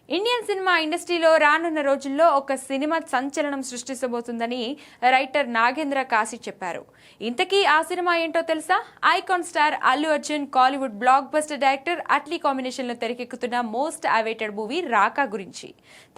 Indian cinema ఇండస్ట్రీలో రానున్న రోజుల్లో ఒక సినిమా సంచలనం సృష్టించబోతుందని రైటర్ నాగేంద్ర కాశీ చెప్పారు. ఇంతకీ ఆ సినిమా ఏంటో తెలుసా? Icon star Allu Arjun Kollywood block buster director Atlee combination లో తెరకెక్కుతున్న మోస్ట్ అవైటెడ్ మూవీ రాకా గురించి.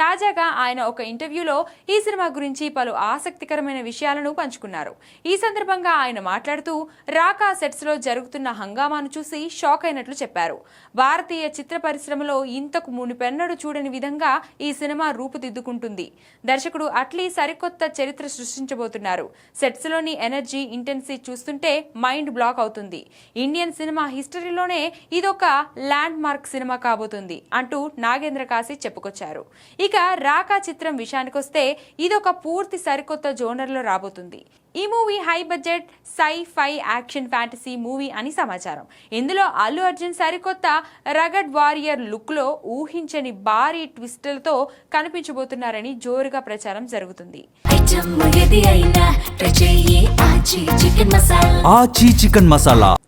తాజాగా ఆయన ఒక ఇంటర్వ్యూలో ఈ సినిమా గురించి పలు ఆసక్తికరమైన విషయాలను పంచుకున్నారు. ఈ సందర్భంగా ఆయన మాట్లాడుతూ రాకా సెట్స్ లో జరుగుతున్న హంగామాను చూసి షాక్ అయినట్లు చెప్పారు. భారతీయ చిత్ర పరిశ్రమలో ఇంతకు మునిపెన్నడూ చూడని విధంగా ఈ సినిమా రూపుదిద్దుకుంటుంది. దర్శకుడు అట్లీ సరికొత్త చరిత్ర సృష్టించబోతున్నారు. సెట్స్ లోని ఎనర్జీ ఇంటెన్సిటీ చూస్తుంటే మైండ్ బ్లాక్ అవుతుంది. ఇండియన్ సినిమా హిస్టరీలోనే ఇదొక ల్యాండ్ మార్క్ సినిమా కాబోతుంది అంటూ నాగేంద్ర కాశీ చెప్పుకొచ్చారు. ఇక రాకా చిత్రం విషయానికొస్తే ఇదొక పూర్తి సరికొత్త జోనర్ లో రాబోతుంది. ఈ movie high budget sci-fi action fantasy movie అని సమాచారం. ఇందులో అల్లు అర్జున్ సరికొత్త రగడ్ వారియర్ లుక్ లో ఊహించని భారీ ట్విస్టులతో కనిపించబోతున్నారని జోరుగా ప్రచారం జరుగుతుంది.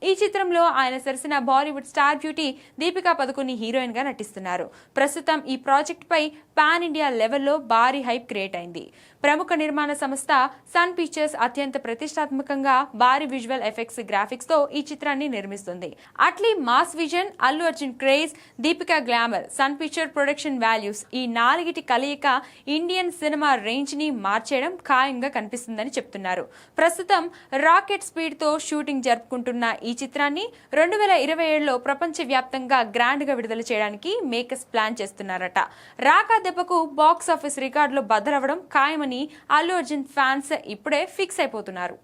ఈ చిత్రంలో ఆయన సరసన Bollywood star beauty Deepika Padukone heroine గా నటిస్తున్నారు. ప్రస్తుతం ఈ ప్రాజెక్ట్ పై పాన్ ఇండియా లెవెల్లో భారీ హైప్ క్రియేట్ అయింది. ప్రముఖ నిర్మాణ సంస్థ సన్ పిక్చర్స్ అత్యంత ప్రతిష్టాత్మకంగా భారీ విజువల్ ఎఫెక్ట్స్ గ్రాఫిక్స్ తో ఈ చిత్రాన్ని నిర్మిస్తుంది. Atlee mass vision, Allu Arjun craze, Deepika glamour, Sun picture production values ఈ నాలుగిటి కలయిక ఇండియన్ సినిమా రేంజ్ ని మార్చేయడం ఖాయంగా కనిపిస్తుందని చెప్తున్నారు. ప్రస్తుతం రాకెట్ స్పీడ్ తో షూటింగ్ జరుపుకుంటున్న ఈ చిత్రాన్ని 2027లో ప్రపంచ వ్యాప్తంగా గ్రాండ్ గా విడుదల చేయడానికి మేకర్స్ ప్లాన్ చేస్తున్నారట. రాకా దెబ్బకు బాక్స్ ఆఫీస్ రికార్డులో బద్దలవ్వడం ఖాయమని అల్లు అర్జున్ ఫ్యాన్స్ ఇప్పుడే ఫిక్స్ అయిపోతున్నారు.